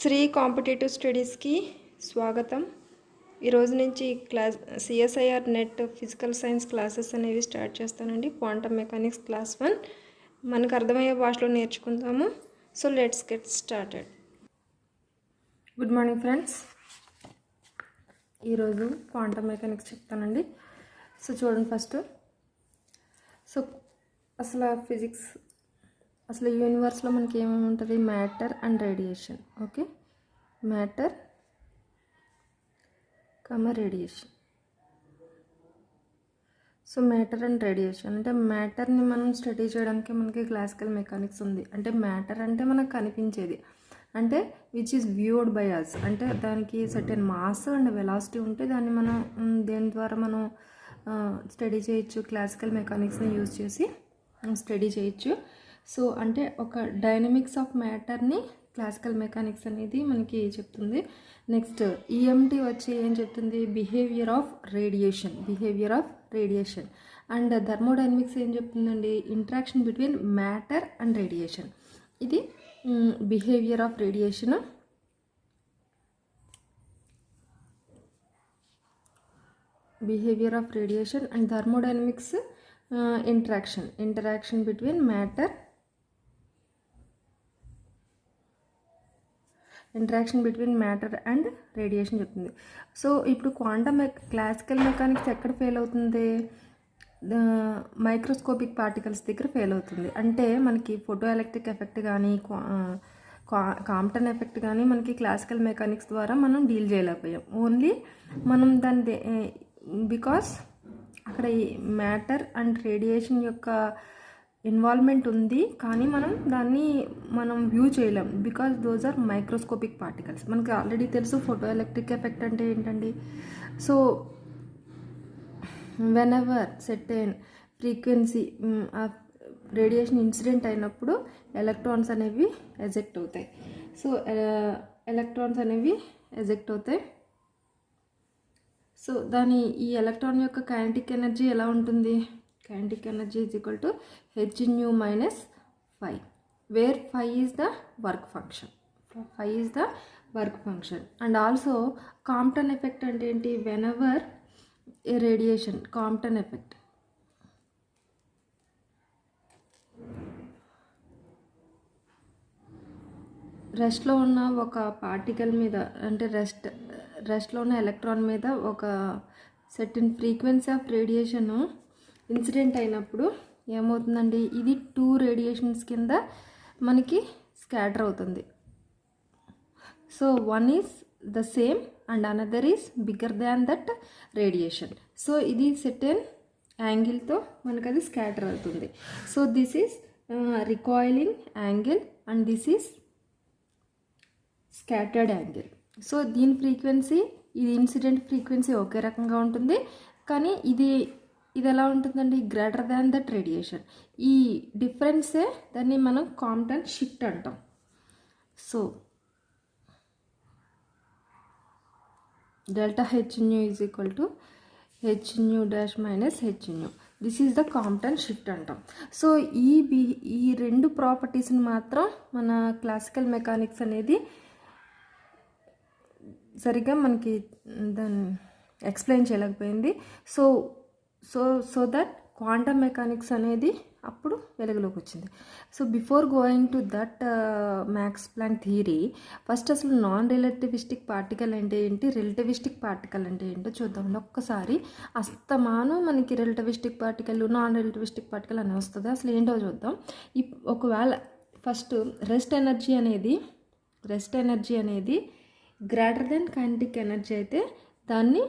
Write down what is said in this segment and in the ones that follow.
Shri competitive స్టడీస్కి స్వాగతం. ఈరోజు నుంచి CSIR net physical science classes అనేవి స్టార్ట్ చేస్తానండి. క్వాంటమ్ మెకానిక్స్ క్లాస్ 1 మనకు అర్థమయ్యే భాషలో నేర్చుకుందాము. So let's get started. Good morning friends. ఈరోజు క్వాంటమ్ మెకానిక్స్ చెప్తానండి. సో చూడండి ఫస్ట్. సో అసలు ఫిజిక్స్ అసలు యూనివర్స్లో మనకి ఏమేమి ఉంటుంది? Matter and radiation. Okay, matter radiation. So matter and radiation అంటే మ్యాటర్ని మనం స్టడీ చేయడానికి మనకి క్లాసికల్ మెకానిక్స్ ఉంది. అంటే మ్యాటర్ అంటే మనకు కనిపించేది, అంటే which is viewed by us, అంటే దానికి సర్టెన్ మాస్ అండ్ వెలాసిటీ ఉంటే దాన్ని మనం దేని ద్వారా మనం స్టడీ చేయొచ్చు, క్లాసికల్ మెకానిక్స్ని యూజ్ చేసి స్టడీ చేయొచ్చు. సో అంటే ఒక డైనమిక్స్ ఆఫ్ మ్యాటర్ని క్లాసికల్ మెకానిక్స్ అనేది మనకి చెప్తుంది. నెక్స్ట్ ఈఎంటీ వచ్చి ఏం చెప్తుంది? Behaviour of radiation. And thermodynamics ఏం చెప్తుందండి? Interaction between matter and radiation. ఇది behaviour of radiation. And thermodynamics interaction between matter and radiation చెప్తుంది. సో ఇప్పుడు క్లాసికల్ మెకానిక్స్ ఎక్కడ ఫెయిల్ అవుతుంది? మైక్రోస్కోపిక్ పార్టికల్స్ దగ్గర ఫెయిల్ అవుతుంది. అంటే మనకి ఫోటో ఎలక్ట్రిక్ ఎఫెక్ట్ కానీ కాంప్టన్ ఎఫెక్ట్ కానీ మనకి క్లాసికల్ మెకానిక్స్ ద్వారా మనం డీల్ చేయలేకపోయాం. ఓన్లీ మనం దాన్ని బికాస్ అక్కడ మ్యాటర్ అండ్ రేడియేషన్ యొక్క ఇన్వాల్వ్మెంట్ ఉంది, కానీ మనం వ్యూ చేయలేం because those are microscopic particles. మనకి ఆల్రెడీ తెలుసు ఫోటో ఎలక్ట్రిక్ ఎఫెక్ట్ అంటే ఏంటండి. So whenever certain frequency radiation incident అయినప్పుడు ఎలక్ట్రాన్స్ అనేవి ఎజెక్ట్ అవుతాయి. సో ఈ ఎలక్ట్రాన్ యొక్క కైనెటిక్ ఎనర్జీ ఎలా ఉంటుంది? Kinetic energy is equal to hν minus phi, where phi is the work function. And also Compton effect అంటే ఏంటి? Whenever ఏ radiation, Compton effect రెస్ట్లో ఉన్న ఒక పార్టికల్ మీద, అంటే రెస్ట్లో ఉన్న ఎలక్ట్రాన్ మీద ఒక certain frequency of radiation incident అయినప్పుడు ఏమవుతుందండి? ఇది 2 రేడియేషన్స్ కింద మనకి స్కాటర్ అవుతుంది. So one is the same and another is bigger than that radiation. So ఇది సర్టెన్ యాంగిల్తో మనకు అది స్కాటర్ అవుతుంది. So this is recoiling angle and this is scattered angle. So దీని ఫ్రీక్వెన్సీ, ఇది ఇన్సిడెంట్ ఫ్రీక్వెన్సీ ఒకే రకంగా ఉంటుంది, కానీ ఇది ఎలా ఉంటుందండి? Greater than that radiation. ఈ డిఫరెన్సే దాన్ని మనం కాంప్టన్ షిఫ్ట్ అంటాం. So delta hν is equal to hν dash minus hν. This is the Compton shift అంటాం. సో ఈ రెండు ప్రాపర్టీస్ని మాత్రం మన క్లాసికల్ మెకానిక్స్ అనేది సరిగ్గా మనకి దాన్ని ఎక్స్ప్లెయిన్ చేయలేకపోయింది. సో దట్ క్వాంటమ్ మెకానిక్స్ అనేది అప్పుడు వెలుగులోకి వచ్చింది. So before going to that Max Planck theory, first అసలు నాన్ రిలేటివిస్టిక్ పార్టికల్ అంటే ఏంటి, రిలేటివిస్టిక్ పార్టికల్ అంటే ఏంటో చూద్దామండి. ఒక్కసారి అస్తమానం మనకి relativistic particle, non relativistic particle అని వస్తుంది. అసలు ఏంటో చూద్దాం. ఒకవేళ ఫస్ట్ రెస్ట్ ఎనర్జీ అనేది గ్రేటర్ దెన్ కైనెటిక్ ఎనర్జీ అయితే దాన్ని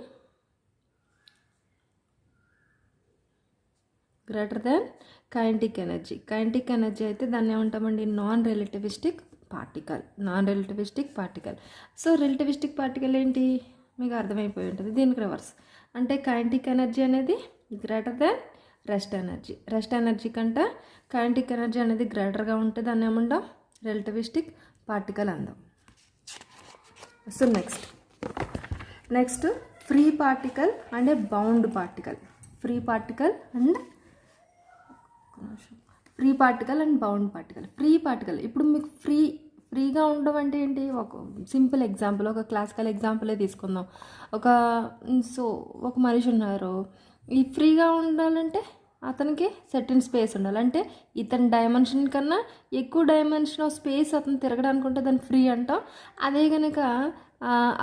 కైనెటిక్ ఎనర్జీ అయితే దాన్ని ఏమంటామండి? Non relativistic particle. So relativistic particle ఏంటి మీకు అర్థమైపోయి ఉంటుంది. దీనికి రివర్స్ అంటే కైనెటిక్ ఎనర్జీ అనేది గ్రేటర్ దాన్ రెస్ట్ ఎనర్జీ కంటే కైనెటిక్ ఎనర్జీ అనేది గ్రేటర్గా ఉంటే దాన్ని ఏమంటాం? రిలేటివిస్టిక్ పార్టికల్ అందాం. So next free particle and bound particle. Free particle and bound particle. ఇప్పుడు మీకు ఫ్రీగా ఉండడం అంటే ఏంటి? ఒక సింపుల్ ఎగ్జాంపుల్, ఒక క్లాసికల్ ఎగ్జాంపులే తీసుకుందాం. ఒక ఒక మనిషి ఉన్నారు. ఈ ఫ్రీగా ఉండాలంటే అతనికి సర్టెన్ స్పేస్ ఉండాలి. అంటే ఇతని డైమెన్షన్ కన్నా ఎక్కువ డైమెన్షన్ ఆఫ్ స్పేస్ అతను తిరగడానికి ఉంటే దాన్ని ఫ్రీ అంటాం. అదే కనుక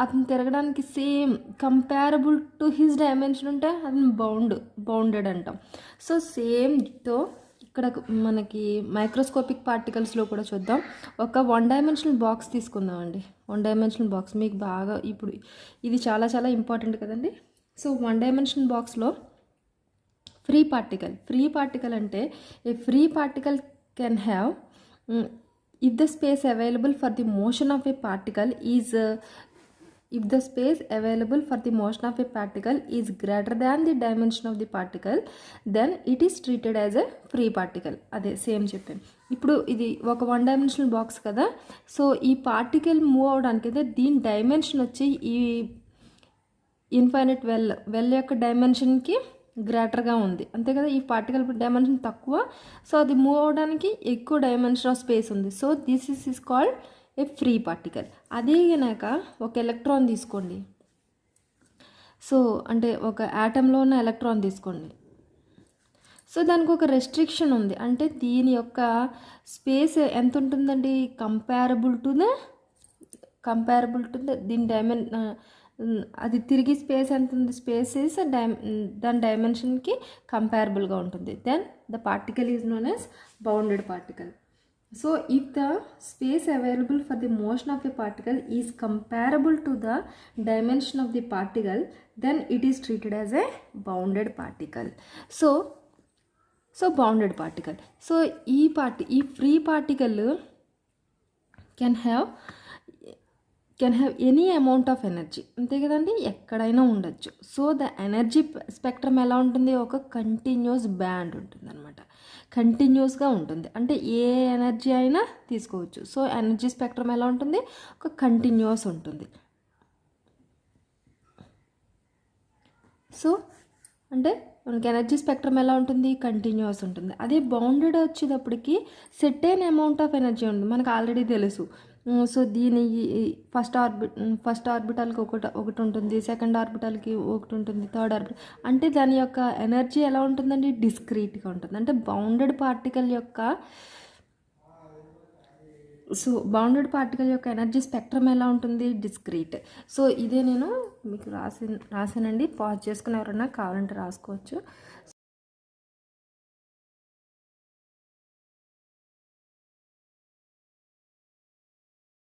అతను తిరగడానికి same comparable to his dimension ఉంటే అతను బౌండెడ్ అంటాం. సో సేమ్తో ఇక్కడ మనకి మైక్రోస్కోపిక్ పార్టికల్స్లో కూడా చూద్దాం. ఒక 1 డైమెన్షనల్ బాక్స్ తీసుకుందామండి. 1 డైమెన్షనల్ బాక్స్ మీకు బాగా ఇప్పుడు ఇది చాలా చాలా ఇంపార్టెంట్ కదండి. సో 1 డైమెన్షనల్ బాక్స్లో ఫ్రీ పార్టికల్ అంటే a free particle can have if the space available for the motion of a particle is greater than the dimension of the particle, then it is treated as a free particle. అదే same చెప్పాను. ఇప్పుడు ఇది ఒక 1 dimensional box కదా. So ఈ particle move అవడానికి అయితే దీని డైమెన్షన్ వచ్చి ఈ ఇన్ఫైనైట్ వెల్ యొక్క డైమెన్షన్కి గ్రేటర్గా ఉంది, అంతే కదా. ఈ పార్టికల్ డైమెన్షన్ తక్కువ, సో అది మూవ్ అవడానికి ఎక్కువ డైమెన్షన్ ఆఫ్ స్పేస్ ఉంది. So this is called a free particle. అదే కనుక ఒక ఎలక్ట్రాన్ తీసుకోండి. సో అంటే ఒక యాటంలో ఉన్న ఎలక్ట్రాన్ తీసుకోండి. సో దానికి ఒక రెస్ట్రిక్షన్ ఉంది. అంటే దీని యొక్క స్పేస్ ఎంత ఉంటుందండి? కంపేరబుల్ టు ద దీని అది తిరిగి స్పేస్ ఎంత ఉంది? స్పేస్ ఈజ్ దాని డైమెన్షన్కి కంపేరబుల్గా ఉంటుంది. Then the particle is known as bounded particle. So if the space available for the motion of a particle is comparable to the dimension of the particle, then it is treated as a bounded particle. So bounded particle. So ఈ free particle can have any amount of energy, అంతే కదండి, ఎక్కడైనా ఉండొచ్చు. So the energy spectrum ఎలా ఉంటుంది? ఒక continuous band ఉంటుంది అనమాట. కంటిన్యూస్గా ఉంటుంది, అంటే ఏ ఎనర్జీ అయినా తీసుకోవచ్చు. సో ఎనర్జీ స్పెక్ట్రమ్ ఎలా ఉంటుంది? ఒక కంటిన్యూస్ ఉంటుంది. సో అంటే మనకి ఎనర్జీ స్పెక్ట్రమ్ ఎలా ఉంటుంది? కంటిన్యూస్ ఉంటుంది. అదే బౌండెడ్ వచ్చేటప్పటికి సెర్టైన్ అమౌంట్ ఆఫ్ ఎనర్జీ ఉంటుంది, మనకు ఆల్రెడీ తెలుసు. సో దీని ఫస్ట్ ఆర్బిటాల్కి ఒకటి ఉంటుంది, సెకండ్ ఆర్బిటాల్కి ఒకటి ఉంటుంది, థర్డ్ ఆర్బిటల్. అంటే దాని యొక్క ఎనర్జీ ఎలా ఉంటుందండి? డిస్క్రీట్గా ఉంటుంది. అంటే బౌండెడ్ పార్టికల్ యొక్క ఎనర్జీ స్పెక్ట్రమ్ ఎలా ఉంటుంది? డిస్క్రీట్. సో ఇదే నేను మీకు రాసానండి. పాజ్ చేసుకుని ఎవరన్నా కావాలంటే రాసుకోవచ్చు.